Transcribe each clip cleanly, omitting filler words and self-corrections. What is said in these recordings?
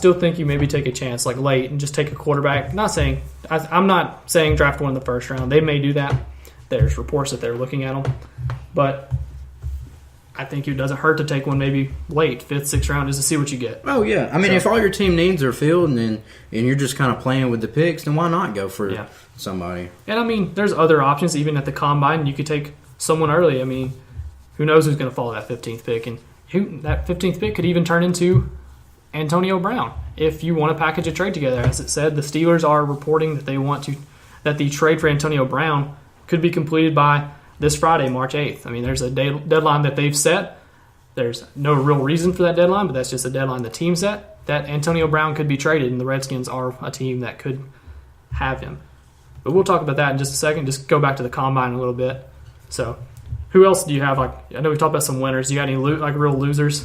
still think you maybe take a chance like late and just take a quarterback. I'm not saying draft one in the first round. They may do that. There's reports that they're looking at them. But I think it doesn't hurt to take one maybe late, 5th, 6th round, just to see what you get. Oh, yeah. I mean, if all your team needs are filled and you're just kind of playing with the picks, then why not go for somebody? And, I mean, there's other options. Even at the combine, you could take someone early. I mean, who knows who's going to follow that 15th pick. And that 15th pick could even turn into Antonio Brown if you want to package a trade together. As it said, the Steelers are reporting that that the trade for Antonio Brown could be completed by this Friday, March 8th. I mean, there's a deadline that they've set. There's no real reason for that deadline, but that's just a deadline the team set, that Antonio Brown could be traded, and the Redskins are a team that could have him. But we'll talk about that in just a second. Just go back to the combine a little bit. So, who else do you have? Like, I know we talked about some winners. Do you got any real losers?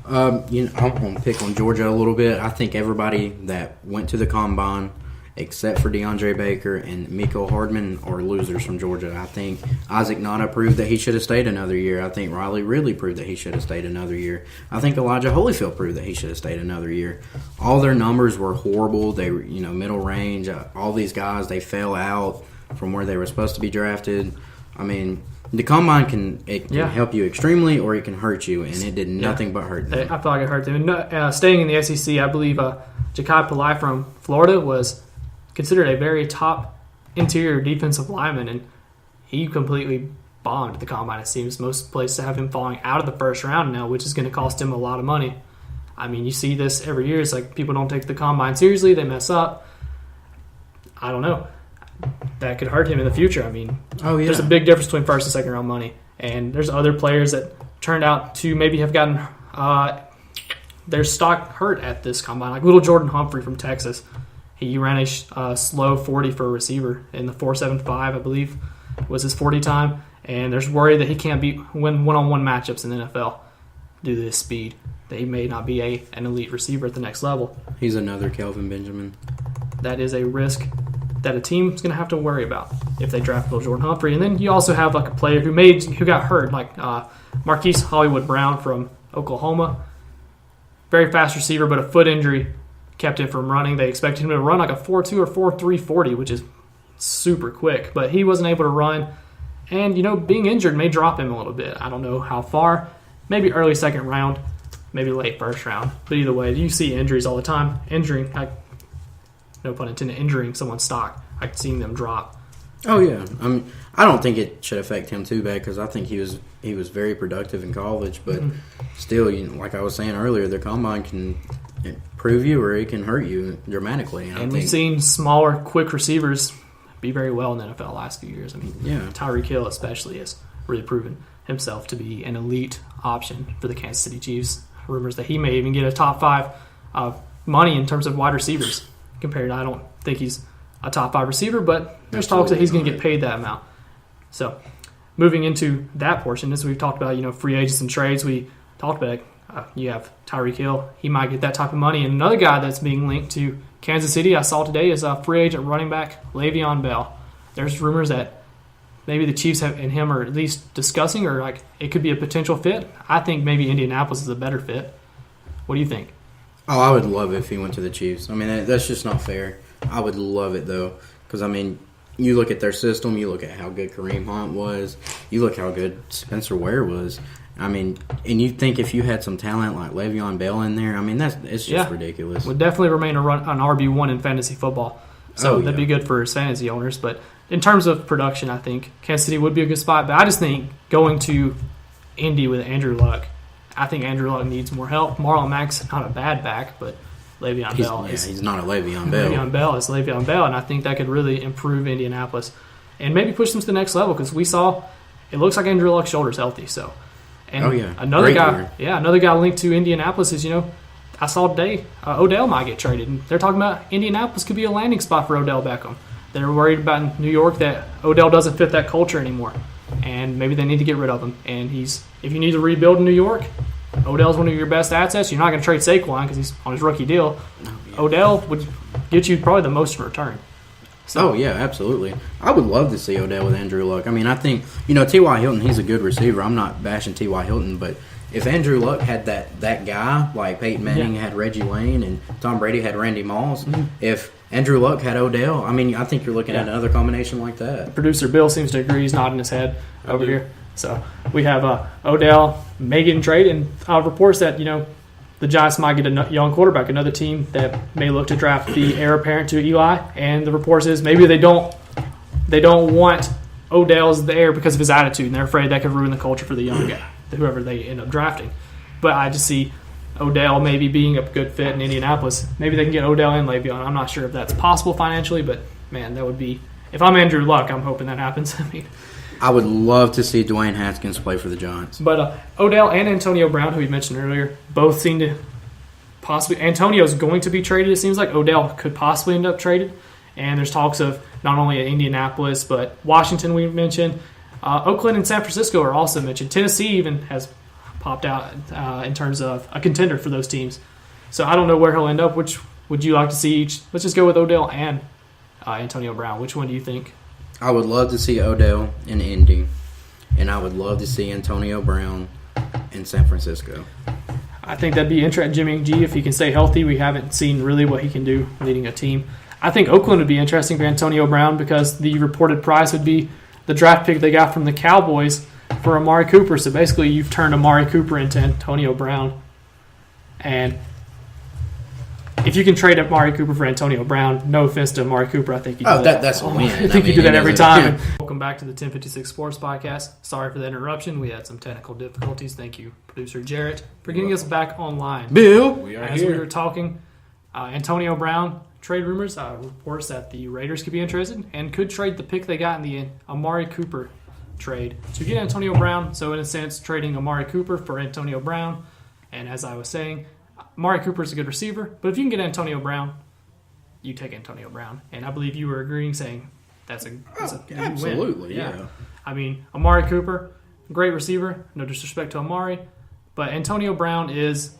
I'm going to pick on Georgia a little bit. I think everybody that went to the combine, except for DeAndre Baker and Miko Hardman, are losers from Georgia. I think Isaac Nada proved that he should have stayed another year. I think Riley Ridley proved that he should have stayed another year. I think Elijah Holyfield proved that he should have stayed another year. All their numbers were horrible. They were, middle range. All these guys, they fell out from where they were supposed to be drafted. I mean, the combine can help you extremely, or it can hurt you, and it did nothing but hurt them. I feel like it hurt them. Staying in the SEC, I believe Ja'Kai Pillai from Florida was considered a very top interior defensive lineman, and he completely bombed at the combine. It seems most places have him falling out of the first round now, which is going to cost him a lot of money. I mean, you see this every year. It's like people don't take the combine seriously. They mess up. I don't know. That could hurt him in the future. I mean, there's a big difference between first and second round money. And there's other players that turned out to maybe have gotten their stock hurt at this combine, like little Jordan Humphrey from Texas. He ran a slow 40 for a receiver in the 4.75, I believe, was his 40 time. And there's worry that he can't win one-on-one matchups in the NFL due to his speed. That he may not be an elite receiver at the next level. He's another Kelvin Benjamin. That is a risk that a team's going to have to worry about if they draft little Jordan Humphrey. And then you also have like a player who got hurt, like Marquise Hollywood Brown from Oklahoma. Very fast receiver, but a foot injury kept him from running. They expected him to run like a 4.2 or 4.3 40, which is super quick. But he wasn't able to run. And, being injured may drop him a little bit. I don't know how far. Maybe early second round, maybe late first round. But either way, you see injuries all the time. No pun intended, injuring someone's stock. I've seen them drop. Oh, yeah. I mean, I don't think it should affect him too bad because I think he was very productive in college. But still, like I was saying earlier, the combine can improve you or it can hurt you dramatically. And we've seen smaller, quick receivers be very well in the NFL the last few years. I mean, Tyreek Hill especially has really proven himself to be an elite option for the Kansas City Chiefs. Rumors that he may even get a top 5 money in terms of wide receivers. I don't think he's a top 5 receiver, but there's talks that he's going to get paid that amount. So, moving into that portion, as we've talked about, free agents and trades, we talked about you have Tyreek Hill. He might get that type of money. And another guy that's being linked to Kansas City, I saw today, is a free agent running back, Le'Veon Bell. There's rumors that maybe the Chiefs and him are at least discussing, or like it could be a potential fit. I think maybe Indianapolis is a better fit. What do you think? Oh, I would love it if he went to the Chiefs. I mean, that's just not fair. I would love it, though, because, I mean, you look at their system, you look at how good Kareem Hunt was, you look how good Spencer Ware was. I mean, and you think if you had some talent like Le'Veon Bell in there, I mean, it's just ridiculous. Would definitely remain an RB1 in fantasy football. So that'd be good for his fantasy owners. But in terms of production, I think Kansas City would be a good spot. But I just think going to Indy with Andrew Luck, I think Andrew Luck needs more help. Marlon Mack's not a bad back, but Le'Veon Bell is... he's not a Le'Veon Bell. Le'Veon Bell is Le'Veon Bell, and I think that could really improve Indianapolis and maybe push them to the next level because we saw it looks like Andrew Luck's shoulder's healthy. So, and another guy linked to Indianapolis is, I saw today Odell might get traded. And they're talking about Indianapolis could be a landing spot for Odell Beckham. They're worried about New York that Odell doesn't fit that culture anymore, and maybe they need to get rid of him. And if you need to rebuild in New York, Odell's one of your best assets. You're not going to trade Saquon because he's on his rookie deal. Odell would get you probably the most in return. So, absolutely. I would love to see Odell with Andrew Luck. I mean, I think, T.Y. Hilton, he's a good receiver. I'm not bashing T.Y. Hilton, but if Andrew Luck had that guy, like Peyton Manning had Reggie Wayne and Tom Brady had Randy Moss, if Andrew Luck had Odell, I mean, I think you're looking at another combination like that. Producer Bill seems to agree. He's nodding his head over here. So we have Odell may get in trade, and reports that, the Giants might get a young quarterback, another team that may look to draft the heir apparent to Eli. And the reports is maybe they don't want Odell as the heir because of his attitude, and they're afraid that could ruin the culture for the young guy, whoever they end up drafting. But I just see Odell maybe being a good fit in Indianapolis. Maybe they can get Odell and Le'Veon. I'm not sure if that's possible financially, but man, that would be. If I'm Andrew Luck, I'm hoping that happens. I would love to see Dwayne Haskins play for the Giants. But Odell and Antonio Brown, who we mentioned earlier, both seem to possibly. Antonio's going to be traded. It seems like Odell could possibly end up traded. And there's talks of not only Indianapolis, but Washington we mentioned. Oakland and San Francisco are also mentioned. Tennessee even has popped out in terms of a contender for those teams. So I don't know where he'll end up. Which would you like to see each? Let's just go with Odell and Antonio Brown. Which one do you think? I would love to see Odell in Indy, and I would love to see Antonio Brown in San Francisco. I think that'd be interesting. Jimmy G, if he can stay healthy, we haven't seen really what he can do leading a team. I think Oakland would be interesting for Antonio Brown because the reported price would be the draft pick they got from the Cowboys for Amari Cooper. So basically, you've turned Amari Cooper into Antonio Brown. And if you can trade Amari Cooper for Antonio Brown, no offense to Amari Cooper, I think you do that. That's a win. I think you do that every time. Welcome back to the 1056 Sports Podcast. Sorry for the interruption. We had some technical difficulties. Thank you, producer Jarrett, for getting us back online. Bill, we were talking, Antonio Brown trade rumors, reports that the Raiders could be interested and could trade the pick they got in the Amari Cooper trade to get Antonio Brown. So in a sense, trading Amari Cooper for Antonio Brown. And as I was saying, Amari Cooper is a good receiver, but if you can get Antonio Brown, you take Antonio Brown. And I believe you were agreeing, saying that's a absolutely, win. yeah. I mean, Amari Cooper, great receiver, no disrespect to Amari, but Antonio Brown is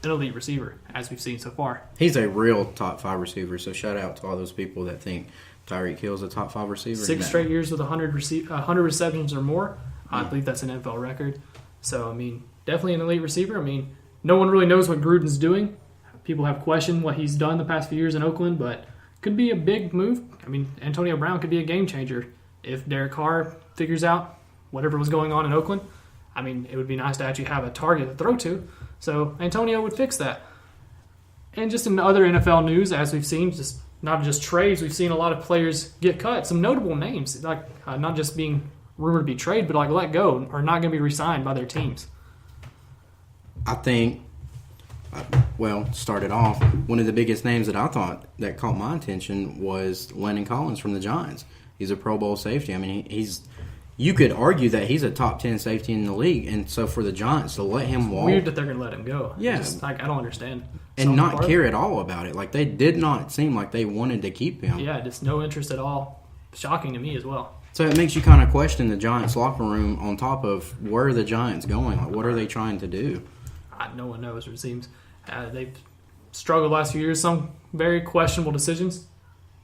an elite receiver, as we've seen so far. He's a real top 5 receiver, so shout out to all those people that think Tyreek Hill's a top 5 receiver. 6 straight years with 100 receptions or more. I believe that's an NFL record. So, I mean, definitely an elite receiver. I mean, no one really knows what Gruden's doing. People have questioned what he's done the past few years in Oakland, but could be a big move. I mean, Antonio Brown could be a game changer if Derek Carr figures out whatever was going on in Oakland. I mean, it would be nice to actually have a target to throw to. So Antonio would fix that. And just in other NFL news, as we've seen, just not just trades, we've seen a lot of players get cut. Some notable names, like not just being rumored to be traded, but like let go, are not going to be re-signed by their teams. I think, started off, one of the biggest names that I thought that caught my attention was Landon Collins from the Giants. He's a Pro Bowl safety. I mean, you could argue that he's a top 10 safety in the league, and so for the Giants to let him walk. Weird that they're going to let him go. Yeah. I don't understand. And not care at all about it. Like, they did not seem like they wanted to keep him. Yeah, just no interest at all. Shocking to me as well. So it makes you kind of question the Giants locker room on top of where are the Giants going? Like, what are they trying to do? No one knows, it seems. They've struggled the last few years. Some very questionable decisions.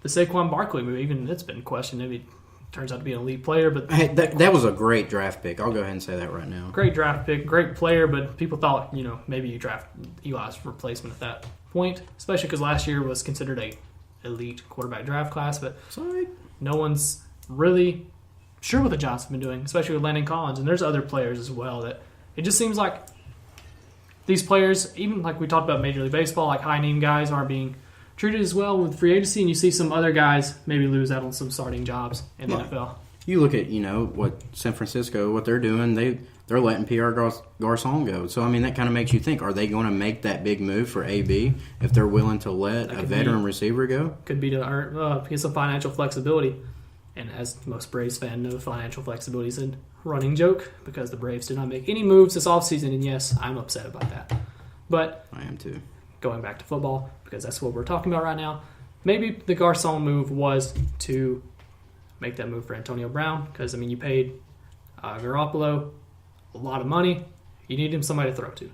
The Saquon Barkley move, even it's been questioned. Maybe turns out to be an elite player. But hey, that was a great draft pick. I'll go ahead and say that right now. Great draft pick, great player, but people thought, maybe you draft Eli's replacement at that point, especially because last year was considered a elite quarterback draft class. But no one's really sure what the Giants have been doing, especially with Landon Collins. And there's other players as well that it just seems like these players, even like we talked about Major League Baseball, like high-name guys aren't being treated as well with free agency, and you see some other guys maybe lose out on some starting jobs in the NFL. You look at, what San Francisco, what they're doing, they're letting Pierre Garçon go. So, I mean, that kind of makes you think, are they going to make that big move for AB if they're willing to let a veteran receiver go? Could be to get some financial flexibility. And as most Braves fans know, financial flexibility is a running joke because the Braves did not make any moves this offseason, and yes, I'm upset about that. But I am too. Going back to football, because that's what we're talking about right now, maybe the Garçon move was to make that move for Antonio Brown because, you paid Garoppolo a lot of money. You need him somebody to throw to.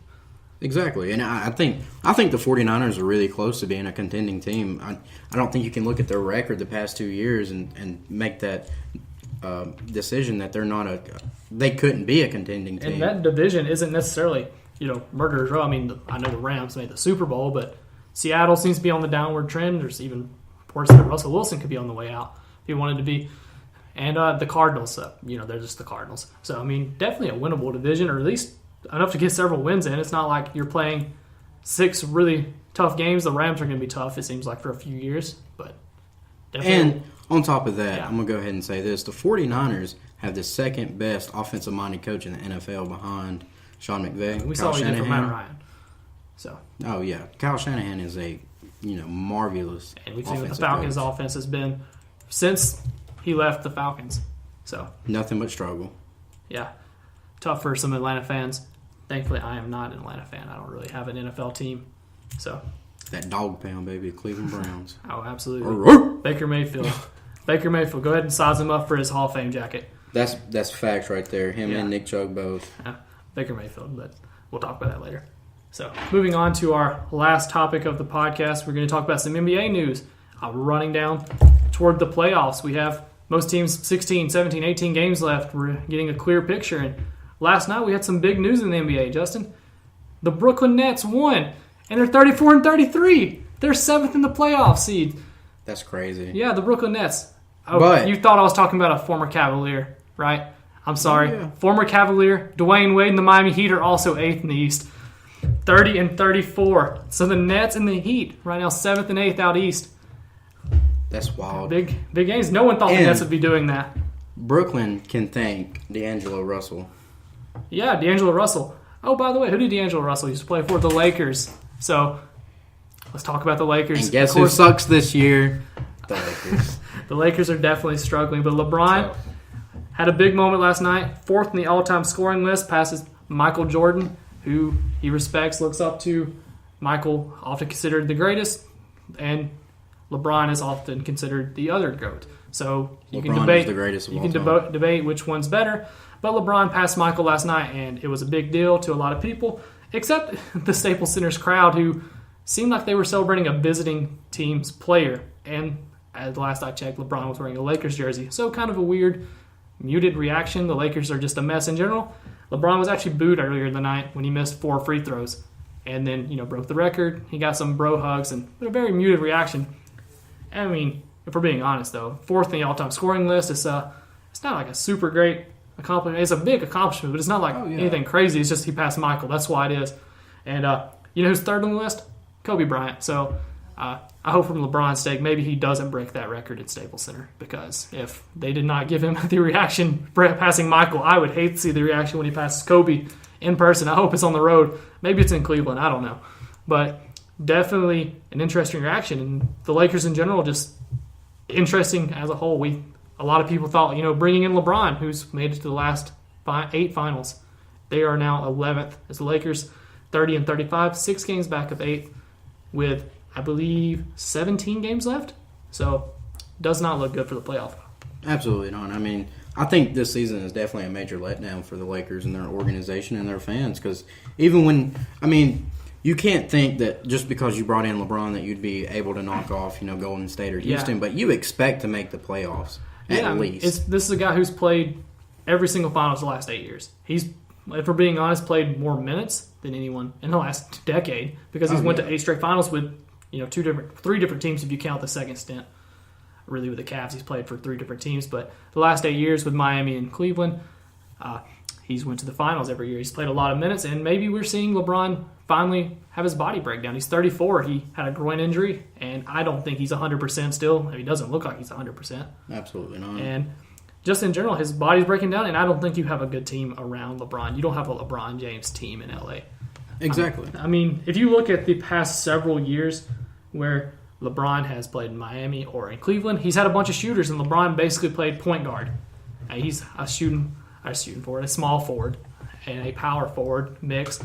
Exactly, and I think the 49ers are really close to being a contending team. I don't think you can look at their record the past 2 years and make that decision that they couldn't be a contending team. And that division isn't necessarily, murderer's row. I mean, I know the Rams made the Super Bowl, but Seattle seems to be on the downward trend. There's even reports that Russell Wilson could be on the way out if he wanted to be. And the Cardinals, they're just the Cardinals. So, I mean, definitely a winnable division, or at least enough to get several wins in. It's not like you're playing 6 really tough games. The Rams are going to be tough, it seems like, for a few years. But definitely. And on top of that, I'm going to go ahead and say this. The 49ers have the second best offensive-minded coach in the NFL behind Sean McVay. We saw what he did for Matt Ryan. So. Oh, yeah. Kyle Shanahan is a, marvelous And we've seen what the Falcons' offense has been since he left the Falcons. So nothing but struggle. Yeah. Tough for some Atlanta fans. Thankfully, I am not an Atlanta fan. I don't really have an NFL team. So that dog pound, baby, Cleveland Browns. Oh, absolutely. Baker Mayfield. Go ahead and size him up for his Hall of Fame jacket. That's facts right there. Him and Nick Chubb both. Yeah, Baker Mayfield, but we'll talk about that later. So, moving on to our last topic of the podcast, we're going to talk about some NBA news. We're running down toward the playoffs. We have most teams 16, 17, 18 games left. We're getting a clear picture. And last night we had some big news in the NBA, Justin. The Brooklyn Nets won, and they're 34-33. They're 7th in the playoff seed. That's crazy. Yeah, the Brooklyn Nets. Oh, but you thought I was talking about a former Cavalier, right? I'm sorry. Yeah. Former Cavalier, Dwayne Wade and the Miami Heat are also 8th in the East. 30-34. So the Nets and the Heat right now 7th and 8th out East. That's wild. Big games. No one thought the Nets would be doing that. Brooklyn can thank D'Angelo Russell. Yeah, D'Angelo Russell. Oh, by the way, who did D'Angelo Russell used to play for? The Lakers. So let's talk about the Lakers. And guess who sucks this year? The Lakers. The Lakers are definitely struggling. But LeBron had a big moment last night. 4th in the all-time scoring list, passes Michael Jordan, who he respects, looks up to. Michael, often considered the greatest, and LeBron is often considered the other GOAT. So you can debate. The greatest of you all can time. Debate which one's better. But LeBron passed Michael last night, and it was a big deal to a lot of people, except the Staples Center's crowd, who seemed like they were celebrating a visiting team's player. And at the last I checked, LeBron was wearing a Lakers jersey. So kind of a weird, muted reaction. The Lakers are just a mess in general. LeBron was actually booed earlier in the night when he missed 4 free throws, and then broke the record. He got some bro hugs and a very muted reaction. I mean, if we're being honest though, 4th in the all-time scoring list. It's not like a super great accomplishment. It's a big accomplishment, but it's not like anything crazy. It's just he passed Michael. That's why it is. And who's 3rd on the list? Kobe Bryant. So I hope from LeBron's sake, maybe he doesn't break that record at Staples Center, because if they did not give him the reaction passing Michael, I would hate to see the reaction when he passes Kobe in person. I hope it's on the road. Maybe it's in Cleveland. I don't know. But definitely an interesting reaction. And the Lakers in general, just interesting as a whole. A lot of people thought, bringing in LeBron, who's made it to the last 8 finals. They are now 11th as the Lakers, 30-35, 6 games back of 8th with, I believe, 17 games left. So, does not look good for the playoff. Absolutely not. I mean, I think this season is definitely a major letdown for the Lakers and their organization and their fans, because even when, you can't think that just because you brought in LeBron that you'd be able to knock off, Golden State or Houston, but you expect to make the playoffs at least. This is a guy who's played every single finals the last 8 years. He's, if we're being honest, played more minutes than anyone in the last decade, because he's went to 8 straight finals with 3 different teams if you count the second stint. Really, with the Cavs, he's played for 3 different teams, but the last 8 years with Miami and Cleveland, he's went to the finals every year. He's played a lot of minutes, and maybe we're seeing LeBron finally have his body break down. He's 34. He had a groin injury, and I don't think he's 100% still. He doesn't look like he's 100%. Absolutely not. And just in general, his body's breaking down, and I don't think you have a good team around LeBron. You don't have a LeBron James team in L.A. Exactly. If you look at the past several years where LeBron has played in Miami or in Cleveland, he's had a bunch of shooters, and LeBron basically played point guard. He's a shooting forward, a small forward, and a power forward mix.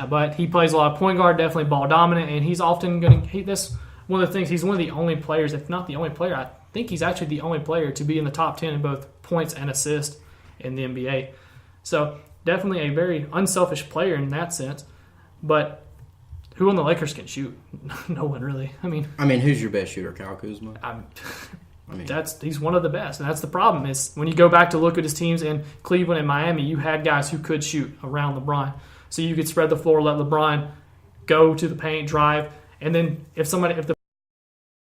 But he plays a lot of point guard, definitely ball dominant, and he's often going to. That's one of the things. He's one of the only players, if not the only player. I think he's actually the only player to be in the top 10 in both points and assists in the NBA. So definitely a very unselfish player in that sense. But who on the Lakers can shoot? No one really. I mean, who's your best shooter? Kyle Kuzma? I mean, he's one of the best, and that's the problem. Is when you go back to look at his teams in Cleveland and Miami, you had guys who could shoot around LeBron, so you could spread the floor, let LeBron go to the paint, drive, and then if the